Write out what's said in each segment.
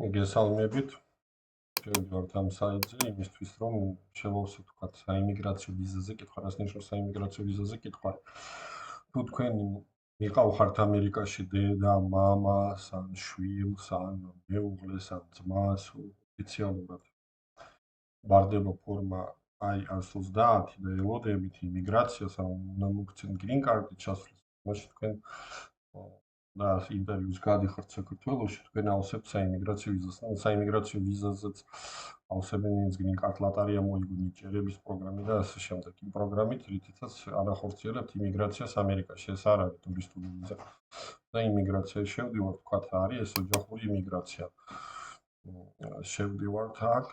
მოგესალმებით. შევდივართ ამ საიტზე იმისთვის, რომ შევავსოთ თქვათ საიმიგრაციო ვიზაზე კითხვა, რას ნიშნავს საიმიგრაციო ვიზაზე კითხვა. თუ თქვენ მიყავხართ ამერიკაში დედა, მამას, ან შვილს, ან მეუღლეს, ან ძმას, ოფიციალურად ვარდება ფორმა აი 130 და ელოდებით იმიგრაციას, ან უნდა მოგცენ green card-ით ჩასვლის, მაშინ თქვენ და ინტერვიუს გადიხართ საქართველოში, თქვენ ავსებთ საიმიგრაციო ვიზას. საიმიგრაციო ვიზაზეც ავსებენ ის green card ლატარია მოიგო ნიჭერების პროგრამი და ასე შემდეგ. იმ პროგრამით, რითაც ანახორციელებთ იმიგრაციას ამერიკაში. ეს არ არის ტურისტული ვიზა. და იმიგრაციაში შევდივართ, თქვათ, არის ეს ოჯახური იმიგრაცია. შევდივართ აქ,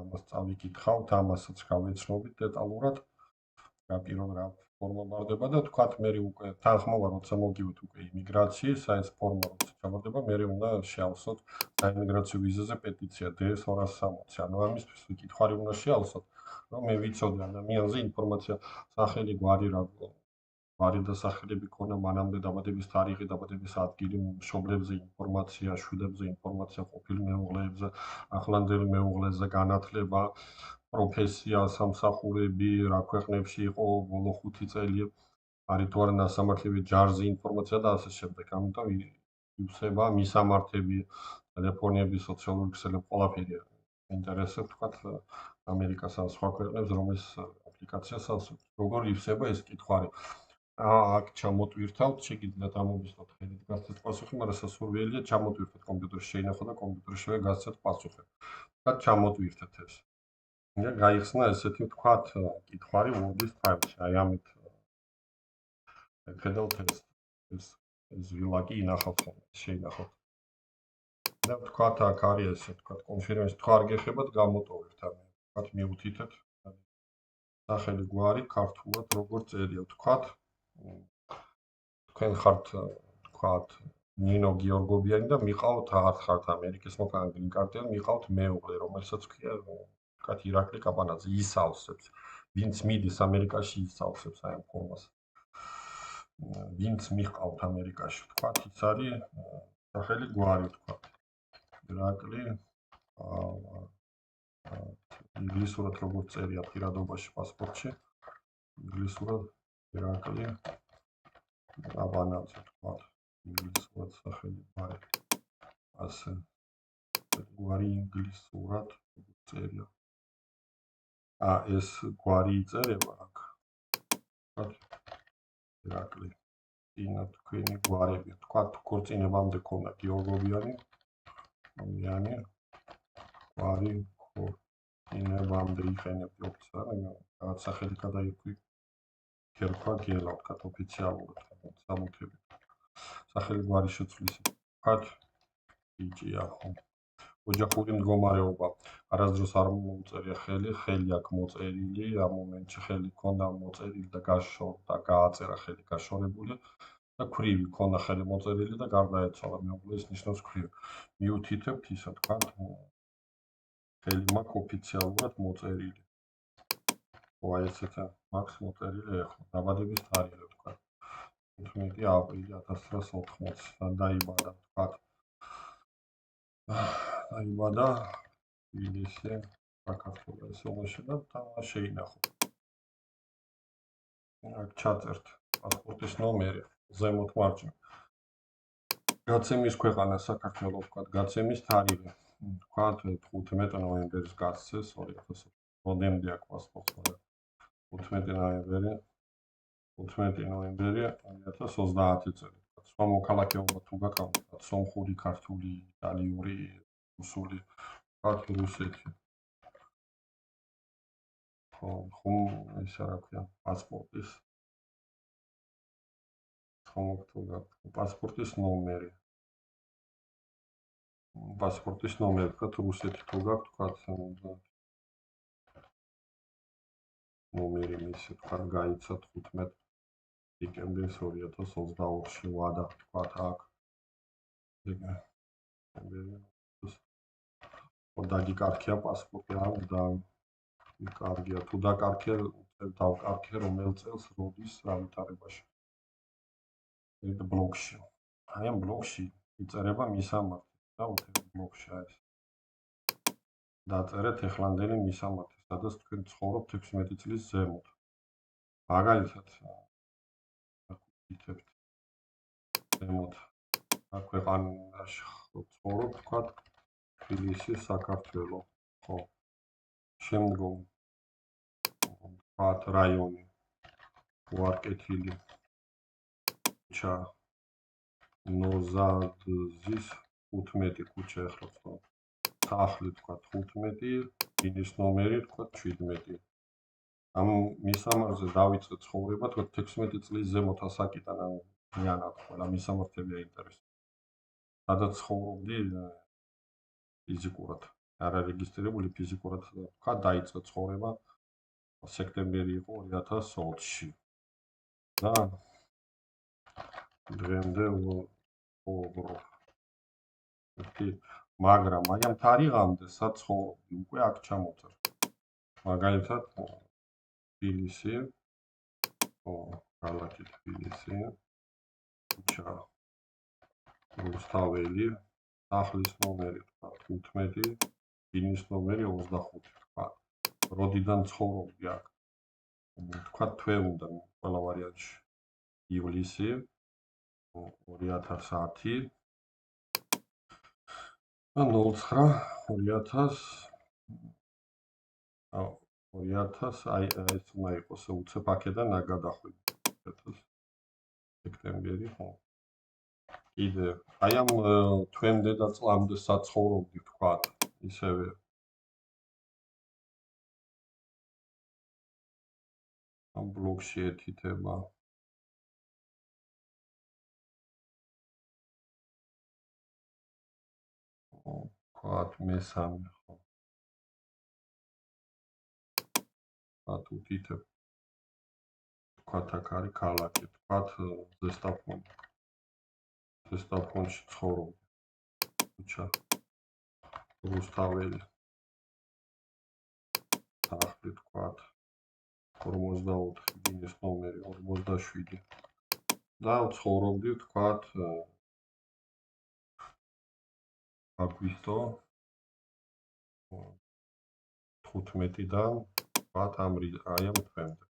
ამას წავიკითხავთ, ამასაც გავეცნობით დეტალურად. რა პირობ ფორმა მარდება და თქვათ მე უკვე თანხმობა როცა მოგივით უკვე იმიგრაციის, ეს ფორმა როცა ჩამარდება, მე უნდა შეავსოთ საიმიგრაციო ვიზაზე პეტიცია DS260. ანუ ამისთვის კითხვარი უნდა შეავსოთ, რომ მე ვიცოდე ადამიანზე ინფორმაცია, სახელი, გვარი და სახელები ქონა, მანამდე დაბადების თარიღი, დაბადების ადგილი, მშობლებზე ინფორმაცია, შვილებზე ინფორმაცია, ყოფილ მეუღლეებზე, ახლანდელ მეუღლეზე განათლება, პროფესია, სამსახურები, რა ქვეყნებში იყო ბოლო 5 წელი, არის თუ არა ნასამართლები, ჯარზე ინფორმაცია და ასე შემდეგ. ამიტომ ივსება მისამართები, ტელეფონები, სოციალური ქსელები, ყველაფერი ინტერესებს თქვათ ამერიკას ან სხვა ქვეყნებს, რომ ეს აპლიკაციას ავსებთ. როგორ ივსება ეს კითხვარი? აქ ჩამოტვირთავთ, შეგიძლიათ ამოვისწროთ ხელით გასცეთ პასუხი, მაგრამ სასურველია ჩამოტვირთოთ კომპიუტერში, შეინახოთ და კომპიუტერშივე გასცეთ პასუხი. და ჩამოტვირთეთ ეს. და გაიხსნა ესეთი ვთქვათ კითხვარი Word-ის ფაილში. აი ამით ხედავთ ეს ვილაკი ინახავთ, შეინახოთ. და ვთქვათ აქ არის ესე ვთქვათ კონფერენცია, თუ არ გეხებათ გამოტოვებთ, ანუ ვთქვათ მიუთითეთ სახელი გვარი ქართულად როგორ წერია, ვთქვათ თქვენ ხართ ვთქვათ ნინო გიორგობიანი და მიყავთ არ ხართ ამერიკის მოკლედ green card-იანი, მიყავთ მეუღლე, რომელსაც ქვია ვთქვათ ირაკლი კაპანაძე, ის ავსებს. ვინც მიდის ამერიკაში, ის ავსებს აი ამ ფორმას. ვინც მიყავთ ამერიკაში, ვთქვათ, ის არის სახელი გვარი, ვთქვათ. ირაკლი ინგლისურად როგორ წერია პირადობაში პასპორტში, ინგლისურად ირაკლი კაპანაძე, ვთქვათ, ინგლისურად სახელი გვარი. ასე გვარი ინგლისურად როგორ წერია. ეს გვარი იწერება აქ. ვთქვათ, ირაკლი ინა თქვენი გვარები, ვთქვათ, ქორწინებამდე ქონდა გიორგობიანი, მიანი, გვარი ქორწინებამდე იყენებდი ოფიციალურად, რაღაც სახელი გადაიქვი, ქერქვა გელა, ვთქვათ, ოფიციალურად, სამუთებით. სახელი გვარი შეცვლის, ვთქვათ, ბიჭია ხო. ოჯახური მდგომარეობა, არასდროს არ მოუწერია ხელი აქ მოწერილი, ამ მომენტში ხელი ქონდა მოწერილი და გაშორდა, გააწერა ხელი გაშორებული და ქვრივი ქონდა ხელი მოწერილი და გარდაეცვალა მეუღლე, ეს ნიშნავს ქვრივი. მიუთითებთ ისა, თქვათ, ხელი მაქვს ოფიციალურად მოწერილი. ხო, აი ესეცა მაქვს მოწერილი ეხლა, დაბადების თარიღი, თქვათ, 15 აპრილი 1980, დაიბადა, თქვათ. დაიბადა თბილისში, საქართველოს ოლოში და შეინახო. აქ ჩაწერთ პასპორტის ნომერი, ზემოთ მარჯვნივ. გაცემის ქვეყანა საქართველოს, ვთქვათ, გაცემის თარიღი. ვთქვათ, 15 ნოემბერს გასცეს 2000. როდემდე აქვს პასპორტი, მაგრამ 15 ნოემბერი 2030 წელი. სხვა მოქალაქეობა თუ გაკავთ, სომხური, ქართული, იტალიური, რუსული, ვთქვათ, რუსეთი. ხომ ისა რა ქვია, პასპორტის პასპორტის ნომერი. პასპორტის ნომერი, ვთქვათ, რუსეთი თუ გაქვთ, ვთქვათ, ნომერი მისი, ვთქვათ, გაიცა 15 დეკემბრის 2024-ში ვადა, ვთქვათ, აქ. დაგიკარგია პასპორტი, არ დაკარგია, თუ დაკარგია, დავკარგე რომელ წელს, როდის, რა ვითარებაში. ბლოგში. აი ამ ბლოგში იწერება მისამართი. და ბლოგში ეს დაწერეთ ეხლანდელი მისამართი, სადაც თქვენ ცხოვრობთ 16 წლის ზემოთ. მაგალითად, ვიკითხებთ ზემოთ ქვეყანაში ცხოვრობთ, თქვათ თბილისი, საქართველო, ხო. შემდგომ თქვათ რაიონი, უარკეთილი, ქუჩა, ნოზაძის 15 ქუჩა ეხლა ვცხოვრობ. სახლი თქვათ 15, ბინის ნომერი თქვათ 17. ამ მისამართზე დავიწყე ცხოვრება თქვათ 16 წლის ზემოთ ასაკიდან, ანუ მიანად ყველა მისამართები აინტერესებს. სადაც ცხოვრობდი ფიზიკურად, არარეგისტრირებული ფიზიკურად თქვათ დაიწყე ცხოვრება სექტემბერი იყო 2020-ში. და დღემდე ვუყურებ. მაგრამ აი ამ თარიღამდე საცხოვრობდი უკვე აქ ჩამოწერ. მაგალითად თბილისი, ქალაქი თბილისი, ქუჩა რუსთაველი, სახლის ნომერი 15, ბინის ნომერი 25 თქვა. როდიდან ცხოვრობდი აქ? თქვა თვეუნდა ყველა ვარიანტში. ივლისი 2010 და 09-2000 აი ეს უნდა იყოს უცებ აქედან გადახვიდე. სექტემბერი ხო. კიდე აი ამ თვემდე და წლამდე საცხოვრობდი თქვა ისევე ამ ბლოგში ეთითება თქვათ მესამე ხო. თქვათ უთითებ თქვათ აქ არის ქალაქი, თქვათ ზესტაფონში ცხოვრობდი. ქუჩა რუსთაველი, სახლი თქვათ 44, ბინის ნომერი 47 და ცხოვრობდი თქვათ აგვისტო 15-დან თქვათ აი ამ თვემდე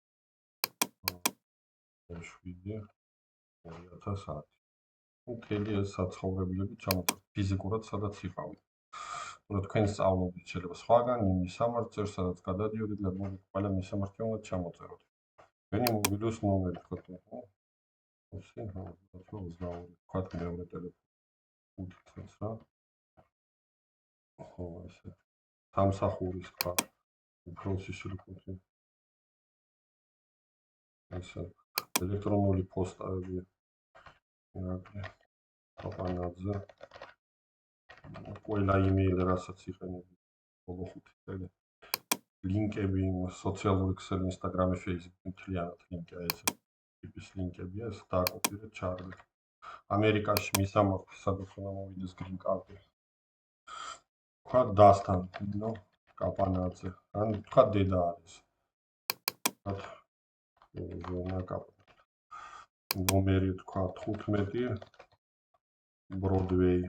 7 2010. მთელი ეს საცხოვრებლები ჩამოწერ ფიზიკურად სადაც იყავით. რომ თქვენ სწავლობთ შეიძლება სხვაგან მისამართზე, სადაც გადადიოდით და ყველა მისამართი უნდა ჩამოწეროთ. თქვენი მობილოს ნომერი თქვათ, ხო? ისე ხო, 22 თქვათ მეორე ტელეფონი. უთითებს რა. ხო, ესე. სამსახურის თქვათ უფროსის რუკუთი. ესე ელექტრონული პოსტები. აპანაძე. ყველა იმეილი რასაც იყენებდი ბოლო 5 წელი. ლინკები სოციალური ქსელი, ინსტაგრამი, ფეისბუქი, მთლიანად ლინკია ესე. ტიპის ლინკებია, ეს დააკოპირეთ, ჩააგდეთ. ამერიკაში მისამართი, სადაც უნდა მოვიდეს გრინ კარტი. თქვა დასთან, ნო, კაპანაძე. ან თქვა დედა არის. თქვა ზონა კაპანაძე. ნომერი თქვა 15, ბროდვეი.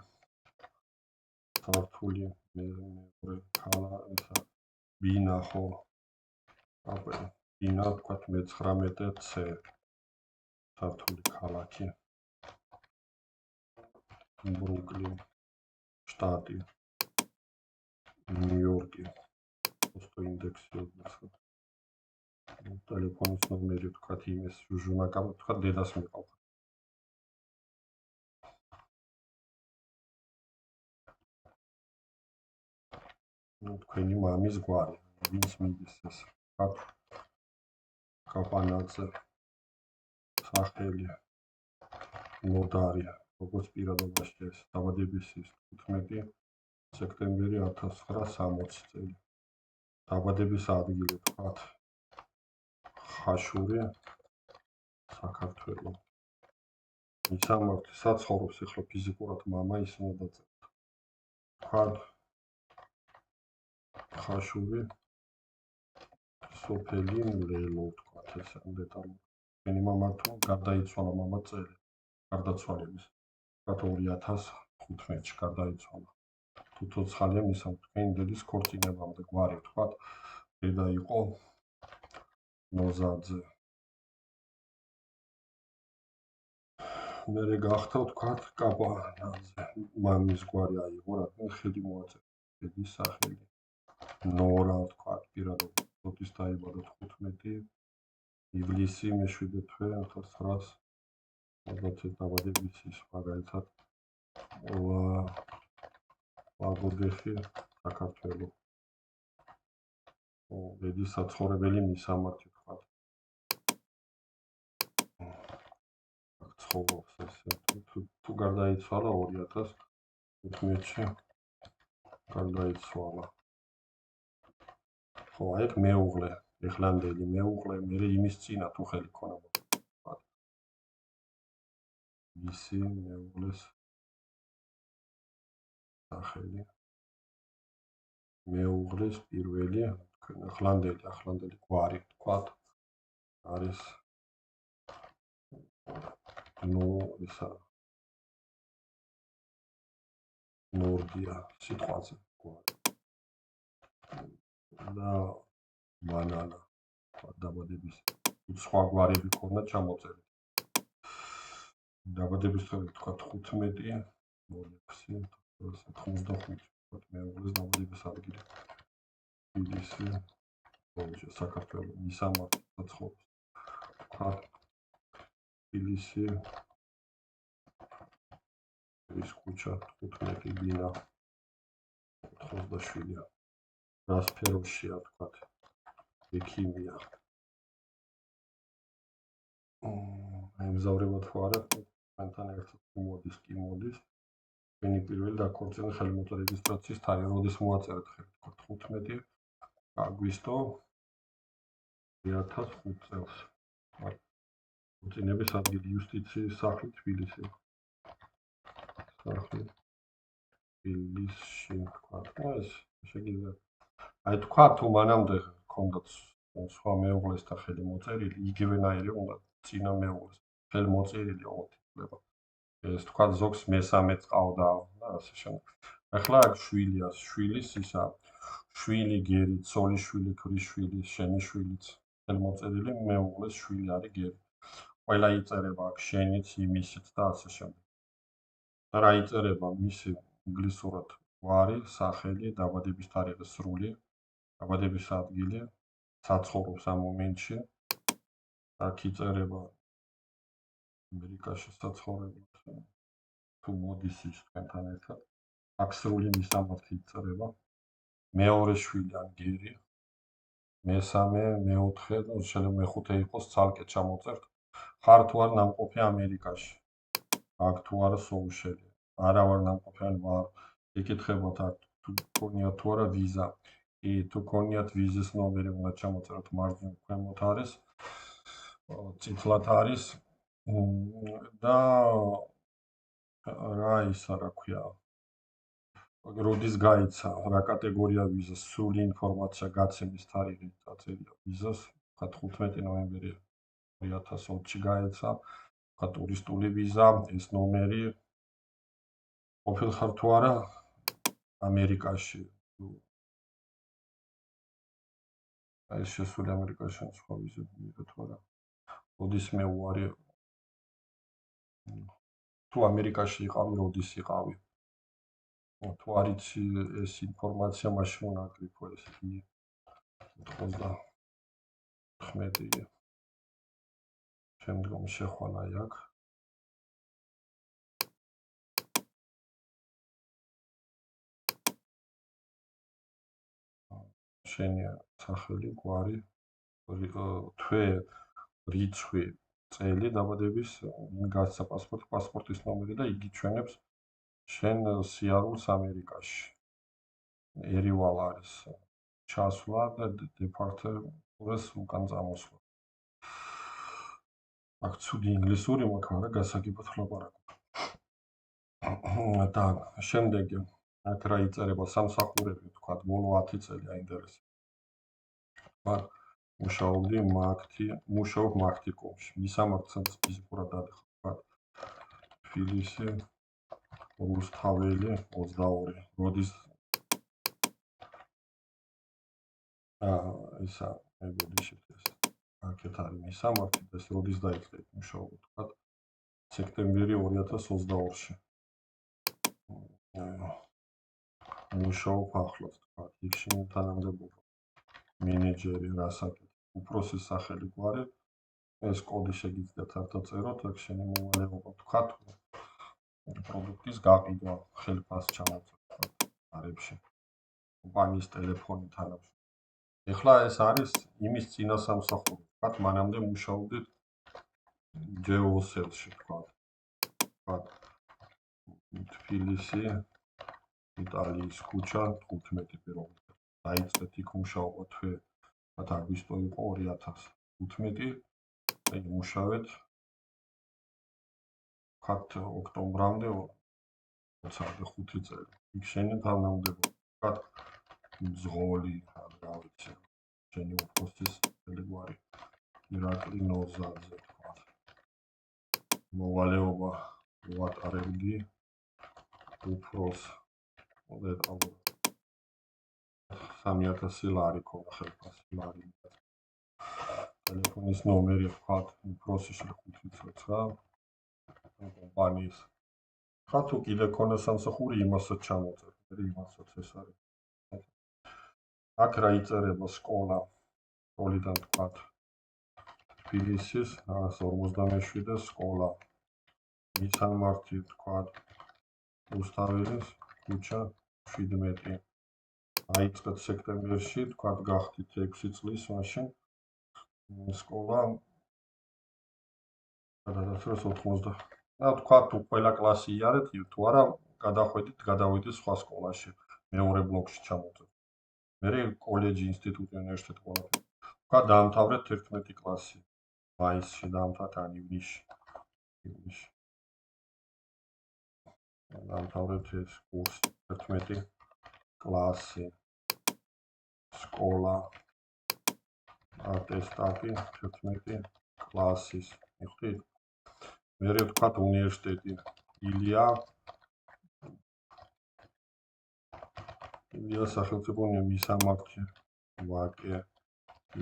სართული მეორე ესა ბინა ხო. აბა ბინა თქვა მე-19C. სართული ქალაქი. ბრუკლინ, შტატი. ნიუ-იორკი. პოსტო ინდექსი 29. ტელეფონის ნომერი თქვა იმეს ჟურნაკამ თქვა დედას მიყავ. თქვენი მამის გვარი, ვინც მიდის ეს. კაპანაძე. სახელი. ნოდარი, როგორც პირადობაში ეს დაბადების ის 15 სექტემბერი 1960 წელი. დაბადების ადგილი თქვათ ხაშური, საქართველო. მისამართი საცხოვრობს ეხლა ფიზიკურად მამა ის უნდა დაწეროთ. თქვათ ხაშური სოფელი ლელო თქვათ ეს დეტალი. თქვენი მამა თუ გარდაიცვალა მამა წელი გარდაცვალების. თქვათ 2000 15-ში გარდაიცვალა. თუ ცოცხალია მის თქვენი დედის ქორწინებამდე გვარი თქვა, დედა იყო ნოზაძე. მერე გახდა თქვა კაბანაძე. მამის გვარი აიღო, რადგან ხელი მოაწერა დედის სახელი. ნორა თქვა პირადად როდის დაიბადა 15 ივლისი მე-7 თვე 1920 დაბადების ის მაგალითად ლაგოდეხი საქართველო. დედის საცხოვრებელი მისამართი თქვა. აქ ცხოვრობს ესე თუ გარდაიცვალა 2015-ში გარდაიცვალა. ხო, აქ მეუღლე, ეხლანდელი მეუღლე, მერე იმის წინა თუ ხელი ქონა. მისი მეუღლეს სახელი. მეუღლეს პირველი ახლანდელი გვარი თქვათ არის ისა ნორდია სიტყვაზე გვარი და მანანა დაბადების სხვა გვარები ქონდა ჩამოწერილი. დაბადების დღე თქვა 15/06/95 მეუღლის დაბადების ადგილი. თბილისი, საქართველოს მისამართი ცხოვრობს. თქვა თბილისი ის ქუჩა 15 ბინა 87-ია. რა სფეროშია თქვა ექიმია. ემგზავრება თუ არა, მანთან ერთად მოდის, კი მოდის. ჩვენი პირველი დაქორწინა ხელმოწერა რეგისტრაციის თარიღი, როდის მოაწერეთ ხელი, თქვა 15 აგვისტო 2005 წელს. ქორწინების ადგილი იუსტიციის სახლი თბილისი. სახლი თბილისში თქვა. ეს შეგიძლიათ. აი თქვა თუ მანამდე ჰქონდათ სხვა მეუღლესთან ხელი მოწერილი, იგივენაირი უნდა წინა მეუღლეს ხელი მოწერილი უთითლება. ეს თქვა ზოგს მესამე წავდა და ასე შემდეგ. ახლა აქ შვილია, შვილის ისა შვილი გერი, ცოლი შვილი, ქრის შვილი, შენი შვილიც ხელი მოწერილი მეუღლეს შვილი არის გერი. ყველა იწერება აქ შენიც, იმისიც და ასე შემდეგ. და რა იწერება მისი ინგლისურად გვარი, სახელი, დაბადების თარიღი სრული, დაბადების ადგილი, საცხოვრობს ამ მომენტში. აქ იწერება ამერიკაში საცხოვრებლად თუ მოდის ის თქვენთან ერთად. აქ სრული მისამართი იწერება. მეორე შვილი ან გერი, მესამე, მეოთხე, შეიძლება მეხუთე იყოს ცალკე ჩამოწერთ. ხარ თუ არ ნამყოფი ამერიკაში. აქ თუ არა სოუშელი. არა ვარ ნამყოფი ან ვარ. ეკითხებათ აქ თუ გქონიათ თუ არა ვიზა. კი, თუ გქონიათ ვიზის ნომერი უნდა ჩამოწეროთ მარჯვნივ ქვემოთ არის. წითლად არის და რა ისა რა ქვია. როდის გაიცა, რა კატეგორია ვიზას, სრული ინფორმაცია გაცემის თარიღი დაწერია ვიზას, თქვა 15 ნოემბერი 2020-ში გაიცა, თქვა ტურისტული ვიზა, ეს ნომერი ყოფილხარ თუ არა ამერიკაში. ეს შესული ამერიკაში სხვა ვიზები მიიღე თუ არა. როდის მე უარი თუ ამერიკაში იყავი, როდის იყავი. თუ არ იცი ეს ინფორმაცია, მაშინ უნდა აკრიფო ეს 99. შემდგომ შეხვალა აქ. შენი სახელი, გვარი, თვე, რიცხვი, წელი დაბადების, გასცა პასპორტის ნომერი და იგი ჩვენებს შენ სიარულს ამერიკაში. ერივალ არის ჩასვლა და დეპარტურას უკან წამოსვლა. აქ ცუდი ინგლისური მაქვს, მაგრამ გასაგებად ვლაპარაკობ. და შემდეგ აქ რა იწერება სამსახურები, თქვა ბოლო 10 წელი აინტერესებს. მუშაობ მაქტიკუმში. მისამართსაც ფიზიკურად დადიხარ, თქვა თბილისი რუსთაველი 22. როდის ისა მეგობრიშით ეს აქეთ არის მისამართი და ეს როდის დაიწყეთ მუშაობა თქვა სექტემბერი 2022-ში მუშაობ ახლოს თქვა იქ შემოთანამდებობა მენეჯერი რასაკეთ უფროსის სახელი გვარი ეს კოდი შეგიძლიათ არ დაწეროთ აქ შენი მოვალეობა თქვა პროდუქტის გაყიდვა ხელფას ჩამოწერთ არებში კომპანიის ტელეფონი თანამშრომელი ეხლა ეს არის იმის წინა სამსახური თქვა მანამდე მუშაობდით ჯეოსელში თქვა თბილისი იტალიის ქუჩა 15 პირობითად დაიწყეთ იქ მუშაობა თვე აგვისტო იყო 2015 აი მუშავეთ ხათ ოქტომბრამდე 25 წელი იქ შენი თანამდებობა თქვა მძღოლი რა ვიცი შენი უფროსის ტელეგვარი ირაკლი ნოზაძე თქვა მოვალეობა ვატარებდი უფროს 3000 ლარი ქონა ხელფასი ლარი ტელეფონის ნომერი თქვა უფროსის 509 კომპანიის ხა თუ კიდე ქონა სამსახური იმასაც ჩამოწერ იმასაც ეს არის აქ რა იწერება სკოლა სკოლიდან თქვა თბილისის 157 სკოლა მისამართი თქვა რუსთაველის ქუჩა 17 აიწყეთ სექტემბერში თქვა გახდით 6 წლის მაშინ სკოლა გადადასწრეს 80 და თქვა თუ ყველა კლასი იარეთ თუ არა გადავიდით სხვა სკოლაში მეორე ბლოკში ჩამოწევთ მე კოლეჯი ინსტიტუტი უნივერსიტეტი ყველაფერი თქვა დაამთავრეთ 11 კლასი მაისში დაამთავრეთ ან ივნისში დაამთავრეთ ეს კურსი 11 კლასი სკოლა ატესტატი 11 კლასის მიხდით მე თქვა უნივერსიტეტი ილია სახელმწიფო მისამართი ვაკე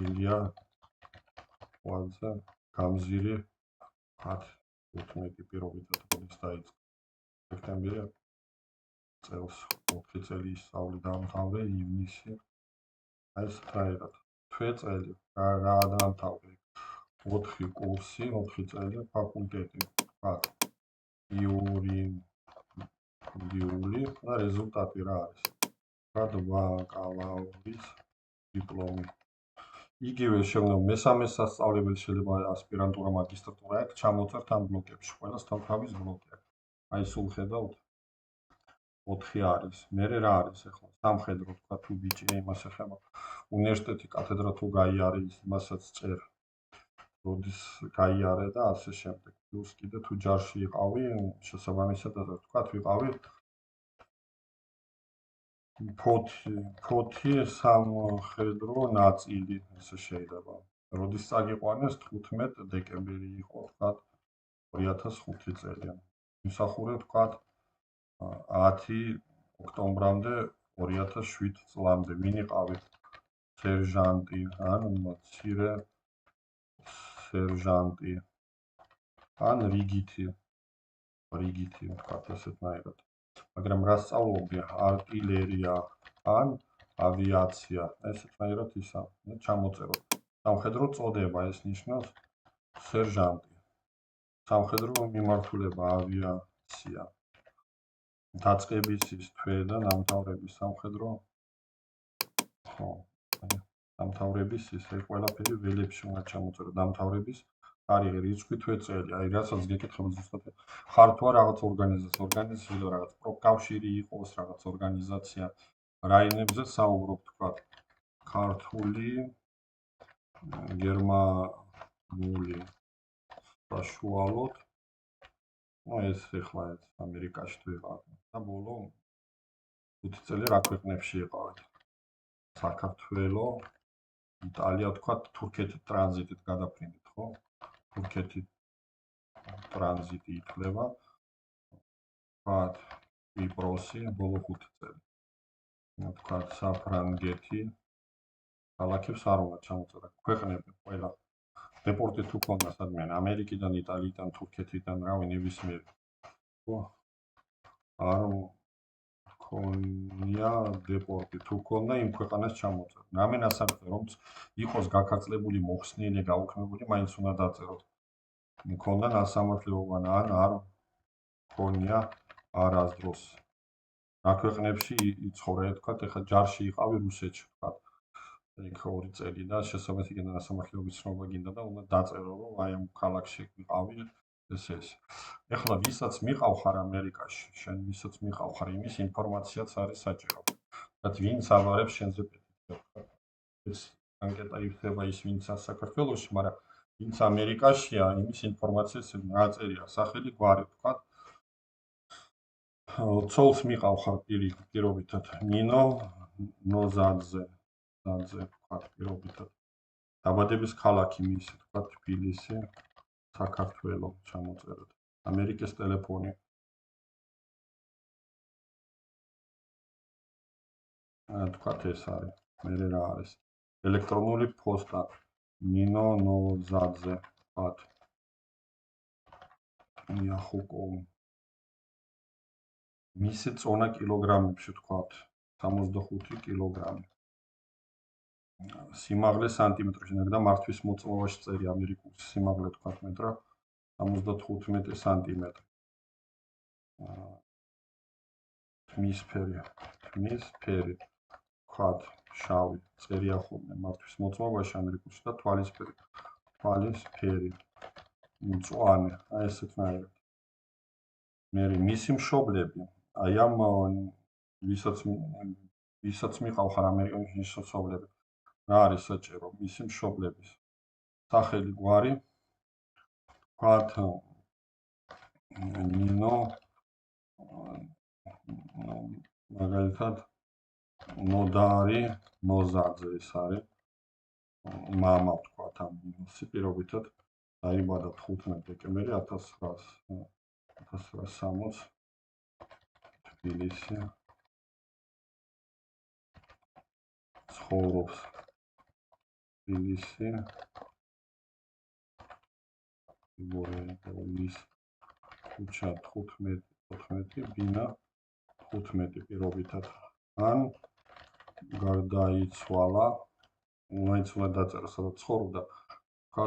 ილია ვაძა გამზირი 15 პირობითად როდის დაიწყო სექტემბერი წელს 4 წელი სწავლი დაამთავრე ივნისში აი ეს რაერად თვე წელი რა დაამთავრე 4 კურსი 4 წელი ფაკულტეტი თქვა იული და რეზულტატი რა არის ბაკალავრის დიპლომი იგივე შემდგომ მესამე სასწავლებელი შეიძლება ასპირანტურა მაგისტრატურა აქვს ჩამოწერთ ამ ბლოკებში ყველას თავთავის ბლოკი აი სულ ხედავთ 4 არის მე რა არის ახლა სამხედრო თქვა თუ ბიჭი იმას ეხება უნივერსიტეტი კათედრა თუ გაიარე იმასაც წერს როდის გაიარე და ასე შემდეგ პლუს კიდე თუ ჯარში იყავი შესაბამისად თქვა ვიყავი ფოთი სამხედრო ნაწილი ესე შეიძლება როდის წაგიყვანეს 15 დეკემბერი იყო თქვა 2005 წელი იმსახურე თქვა 10 ოქტომბრამდე 2007 წლამდე ვინ იყავი სერჟანტი ან მცირე სერჟანტი ან რიგითი თქვა ესეთნაირად მაგრამ რა სწავლობდი არტილერია ან ავიაცია ესეთნაირად ისა ჩამოწეროთ სამხედრო წოდება ეს ნიშნავს სერჟანტი სამხედრო მიმართულება ავიაცია დაწყების თვე და დამთავრების სამხედრო ხო დამთავრების ისე ყველაფერი ველებში უნდა ჩამოწერო დამთავრების თარიღი რიცხვი თვე წელი აი რასაც გეკითხებოდი ზუსტად ხარ თუ არა რაღაც ორგანიზაცია რაღაც პროფკავშირი იყოს რაღაც ორგანიზაცია რაინებზე საუბრობ თქვა ქართული გერმანული საშუალოდ ეს ეხლა ეს ამერიკაში თუ იყავ და ბოლო 5 წელი რა ქვეყნებში იყავით საქართველო იტალია თქვა თურქეთით ტრანზიტით გადაფრინდით ხო თურქეთით ტრანზიტი ითვლება თქვა კვიპროსი, ბოლო 5 წელი. თქვა საფრანგეთი, ქალაქებს არ უნდა ჩამოწერა. ქვეყნები ყველა დეპორტი თუ ქონდა სადმე ამერიკიდან, იტალიიდან, თურქეთიდან, რავი, ნებისმიერი. არ ქონია დეპორტი თუ ქონდა იმ ქვეყანას ჩამოწერა. რამე ასაკზე რომც იყოს გაქართლებული, მოხსნილი, გაუქმებული, მაინც უნდა დაწეროთ. მქონდა ნასამართლეობან ან არ ქონია არასდროს. რა ქვეყნებში იცხოვრე, თქვა, ეხლა ჯარში იყავი რუსეთში, თქვა. იქ 2 წელი და შესაბამისად ნასამართლეობის ცნობა გინდა და უნდა დაწერო, რომ აი ამ ქალაქში იყავი ეს. ეხლა ვისაც მიყავხარ ამერიკაში, შენ ვისაც მიყავხარ, იმის ინფორმაციაც არის საჭირო. რაც ვინც აბარებს შენზე პეტიციას, თქვა. ეს ანკეტა იხდება ის ვინც საქართველოში, მაგრამ ვინც ამერიკაშია, იმის ინფორმაციას ნაწერია, სახელი, გვარი, თქვა. ცოლს მიყავხარ პირობითად, ნინო ნოზაძე, თქვა პირობითად. დაბადების ქალაქი მისი, თქვა, თბილისი, საქართველო ჩამოწერეთ. ამერიკის ტელეფონი. თქვა ეს არის. მე რა არის? ელექტრონული პოსტა. ნინო ნოზაძე, თქვა. yahoo.com. მისი წონა კილოგრამებში, თქვა, 65 კილოგრამი. სიმაღლე სანტიმეტრში, და მართვის მოწმობაში წერი ამერიკულ სიმაღლე, თქვა, მეტრა 75 სანტიმეტრი. თმის ფერი, თქვა, შავი, წერია ხოლმე მართვის მოწმობაში ამერიკულში და თვალის ფერი, მწვანე, აი ესეთნაირად. მე მისი მშობლები, აი ამ ვისაც მიყავხარ ამერიკაში მშობლები, რა არის საჭირო მისი მშობლების სახელი, გვარი, თქვა, ნინო, მაგალითად ნოდარი ნოზაძე ეს არის მამა, თქვა, ამ ნინოსი პირობითად დაიბადა 15 დეკემბერი 1960 თბილისში. ცხოვრობს თბილისში. მის ქუჩა 15, ბინა 15 პირობითად. ან გარდაიცვალა, მაინც უნდა დაწერა, სადაც ცხოვრობდა, თქვა,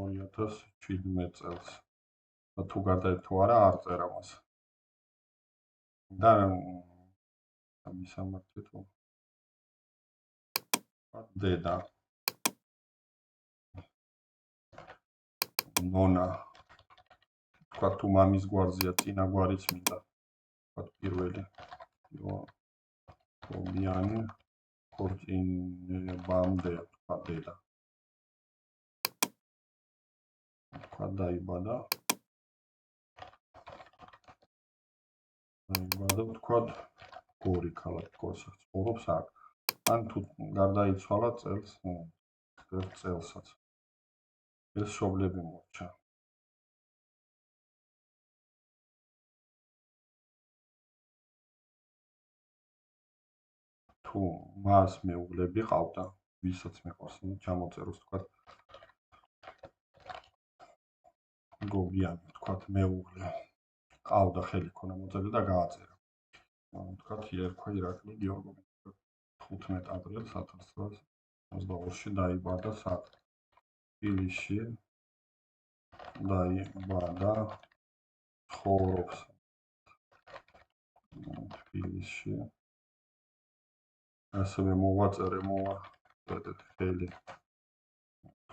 2017 წელს. და თუ გარდაიცვალა თუ არა, არ წერა მას. და მისამართი თუ დედა ნონა, თქვა, თუ მამის გვარზეა, წინა გვარიც მინდა, თქვა, პირველი ბიანი ქორწინებამდე, თქვა, დედა. თქვა, დაიბადა, თქვა, გორი ქალაქი, გორსაც ცხოვრობს აქ. ან თუ გარდაიცვალა წელსაც. ეს მშობლები მორჩა. თუ მას მეუღლები ყავდა, ვისაც მეყავს, ჩამოწეროს, თქვა, გოგიანი, თქვა, მეუღლე ყავდა, ხელი ქონა მოწერილი და გააწერა. თქვა, ერქვა ირაკლი გიორგოვი. 15 აპრილს 1922-ში დაიბადა თბილისში. დაიბადა, ცხოვრობს თბილისში. ასევე მოვაწერე ხელი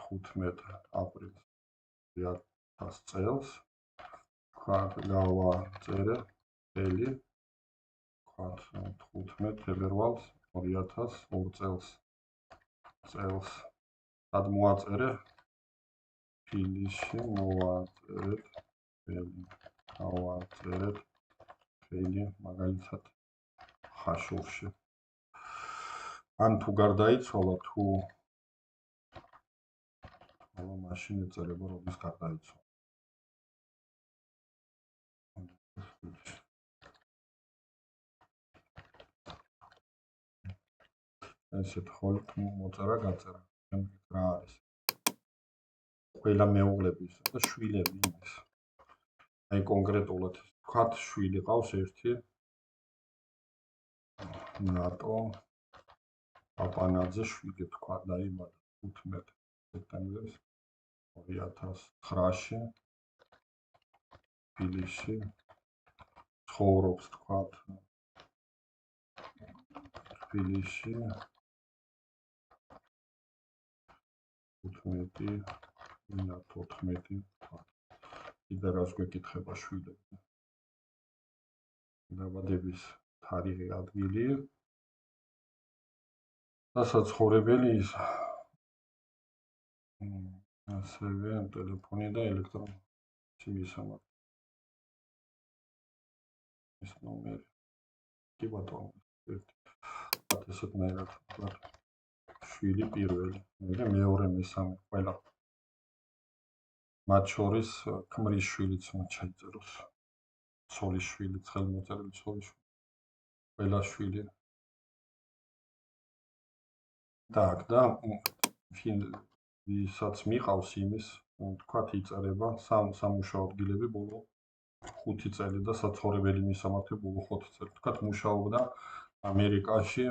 15 აპრილს 2000 წელს. თქვა, გავაწერე ხელი, თქვა, 15 ფებრუარს 2002 წელს. სად მოვაწერე? თბილისში მოვაწერეთ ხელი. გავაწერეთ ხელი, მაგალითად, ხაშურში. ან თუ გარდაიცვალა, თუ მაშინ ეწერება, როდის გარდაიცვალა. ესეთ ხოლით მოწერა გაწერა. რა არის? ყველა მეუღლების და შვილები იმის. აი კონკრეტულად ვთქვათ, შვილი ყავს ერთი ნატო პაპანაძე შვილი თქვა დაიბადა 15 სექტემბერს 2009-ში თბილისში ცხოვრობს თქვათ თბილისში 15 კიდე რას გვეკითხება შვილები დაბადების თარიღი ადგილი და საცხოვრებელი ის ასევე ტელეფონი და ელექტრონული მისამართი ეს ნომერი კი ბატონო ესეთნაირად შვილი პირველი მეორე მესამე ყველა მათ შორის ქმრის შვილიც უნდა ჩაიწეროს ცოლის შვილი ხელმოწერილი ცოლის ყველა შვილი так და ვისაც მიყავს იმის თქვათ იწერება სამუშაო ადგილები ბოლო 5 წელი და საცხოვრებელი მისამართი ბოლო 5 წელი თქვათ მუშაობდა ამერიკაში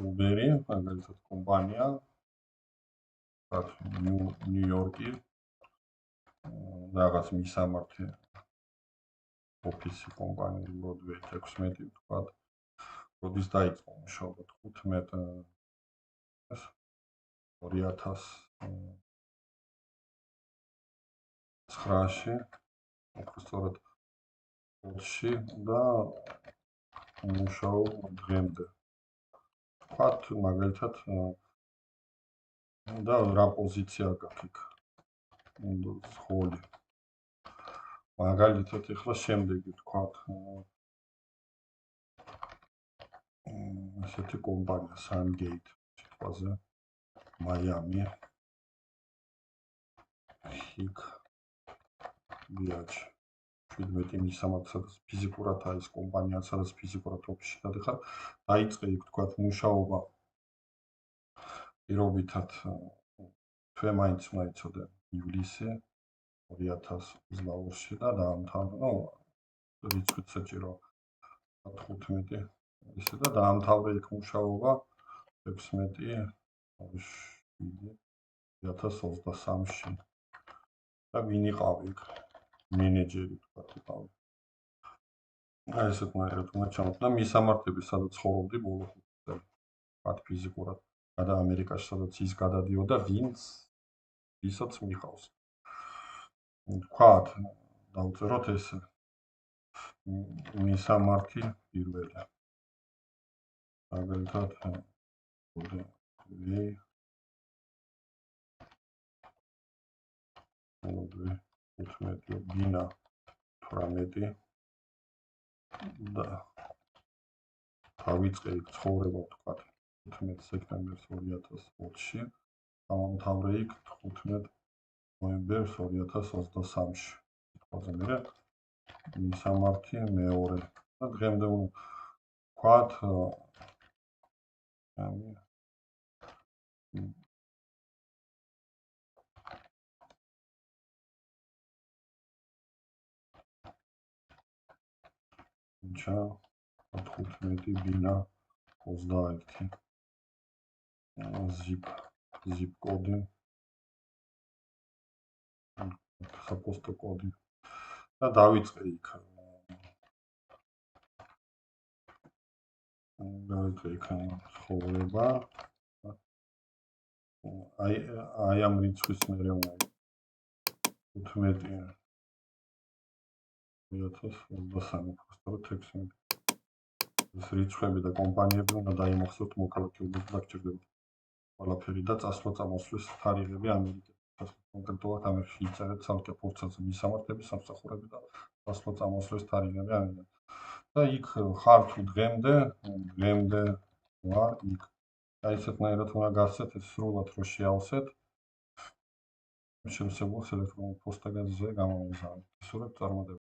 უბერი მაგალითად კომპანია ნიუ-იორკი რაღაც მისამართი ოფისი კომპანია Broadway 16 თქვათ როდის დაიწყო მუშაობა 2009-ში სწორედ ოთხში და მუშაობა დღემდე თქვათ მაგალითად და რა პოზიცია გაქვს იქ ხოლი მაგალითად ეხლა შემდეგი თქვათ ესეთი კომპანია Sungate სიტყვაზე მაიამი იქ ბიაჩ 17 მისამართი სადაც ფიზიკურად არის კომპანია სადაც ფიზიკურად ოფისში გადახარ დაიწყე იქ თქვათ მუშაობა პირობითად თვე მაინც უნდა იცოდე ივლისი 2022-ში და დაამთავრა რიცხვით საჭირო 15 ისე და დაამთავრა იქ მუშაობა 16/7/2023-ში და ვინ იყავი იქ მენეჯერი თქვათ იყავი აი ესეთნაირად უნდა ჩამოთვა და მისამართები სადაც ცხოვრობდი ბოლო 5 წელი თქვათ ფიზიკურად და ამერიკაში სადაც ის გადადიოდა ვისაც მიყავს თქვათ დავწეროთ ესე მისამართი პირველი მაგალითად ბინა 18 და დავიწყე იქ ცხოვრება თქვათ 15 სექტემბერს 2020-ში დავამთავრე იქ 15 ნოემბერს 2023-ში თქოზე მე მისამართი მეორე და დღემდე ვთქვათ ჩა 15 ბინა 21 zip კოდი საპოსტო კოდი და დავიწყე იქ ცხოვრება აი ამ რიცხვის მერე უნდა 15 2023 ეს რიცხვები და კომპანიები უნდა დაიმახსოვროთ მოქალაქეობის დაგჭირდება ყველაფერი და წასვლა-წამოსვლის თარიღები ამერიკაში კონკრეტულად ამერიკაში იწერეთ ცალკე ფურცელზე მისამართები სამსახურები და წასვლა-წამოსვლის თარიღები ამერიკაში და იქ ხარ თუ დღემდე ვარ იქ აი ესეთნაირად უნდა გასცეთ ეს სრულად რო შეავსეთ შევსებულს ელექტრონულ პოსტაგაზე გამომიზავოთ ისურვებ წარმატებას